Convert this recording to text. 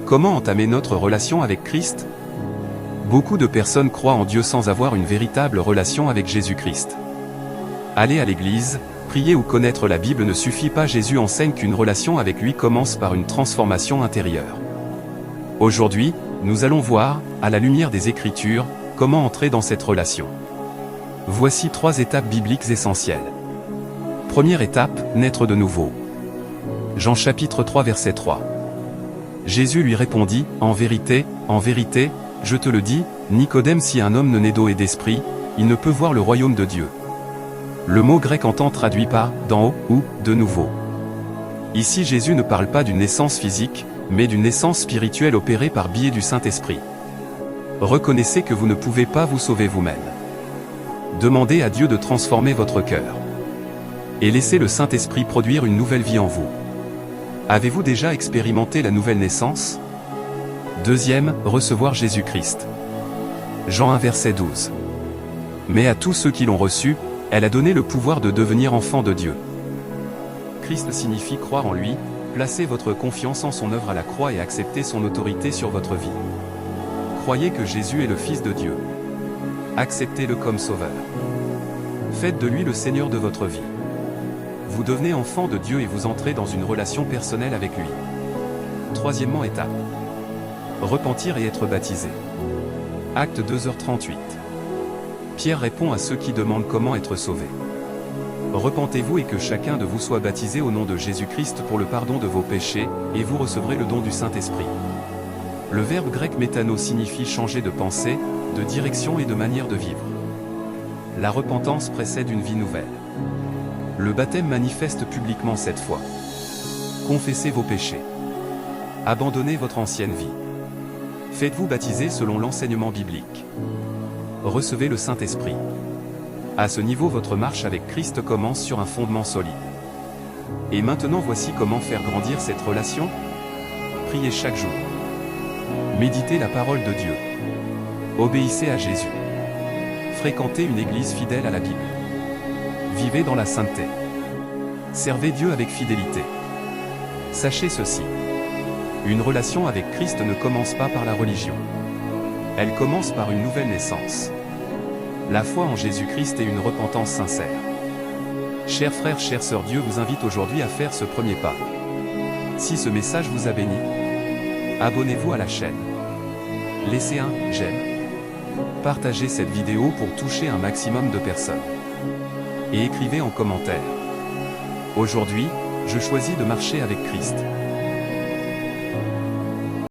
Comment entamer notre relation avec Christ? Beaucoup de personnes croient en Dieu sans avoir une véritable relation avec Jésus-Christ. Aller à l'église, prier ou connaître la Bible ne suffit pas. Jésus enseigne qu'une relation avec lui commence par une transformation intérieure. Aujourd'hui, nous allons voir, à la lumière des Écritures, comment entrer dans cette relation. Voici 3 étapes bibliques essentielles. Première étape, naître de nouveau. Jean chapitre 3 verset 3. Jésus lui répondit, en vérité, je te le dis, Nicodème, si un homme ne naît d'eau et d'esprit, il ne peut voir le royaume de Dieu. Le mot grec entend traduit par « d'en haut » ou « de nouveau ». Ici Jésus ne parle pas d'une naissance physique, mais d'une naissance spirituelle opérée par biais du Saint-Esprit. Reconnaissez que vous ne pouvez pas vous sauver vous-même. Demandez à Dieu de transformer votre cœur. Et laissez le Saint-Esprit produire une nouvelle vie en vous. Avez-vous déjà expérimenté la nouvelle naissance? Deuxième, recevoir Jésus-Christ. Jean 1 verset 12. Mais à tous ceux qui l'ont reçu, elle a donné le pouvoir de devenir enfants de Dieu. Christ signifie croire en lui, placer votre confiance en son œuvre à la croix et accepter son autorité sur votre vie. Croyez que Jésus est le Fils de Dieu. Acceptez-le comme sauveur. Faites de lui le Seigneur de votre vie. Vous devenez enfant de Dieu et vous entrez dans une relation personnelle avec lui. Troisièmement étape. Repentir et être baptisé. Acte 2h38. Pierre répond à ceux qui demandent comment être sauvés. Repentez-vous et que chacun de vous soit baptisé au nom de Jésus-Christ pour le pardon de vos péchés, et vous recevrez le don du Saint-Esprit. Le verbe grec métano signifie changer de pensée, de direction et de manière de vivre. La repentance précède une vie nouvelle. Le baptême manifeste publiquement cette foi. Confessez vos péchés. Abandonnez votre ancienne vie. Faites-vous baptiser selon l'enseignement biblique. Recevez le Saint-Esprit. À ce niveau, votre marche avec Christ commence sur un fondement solide. Et maintenant, voici comment faire grandir cette relation. Priez chaque jour. Méditez la parole de Dieu. Obéissez à Jésus. Fréquentez une église fidèle à la Bible. Vivez dans la sainteté. Servez Dieu avec fidélité. Sachez ceci. Une relation avec Christ ne commence pas par la religion. Elle commence par une nouvelle naissance. La foi en Jésus-Christ et une repentance sincère. Chers frères, chères sœurs, Dieu vous invite aujourd'hui à faire ce premier pas. Si ce message vous a béni, abonnez-vous à la chaîne. Laissez un j'aime. Partagez cette vidéo pour toucher un maximum de personnes. Et écrivez en commentaire. Aujourd'hui, je choisis de marcher avec Christ.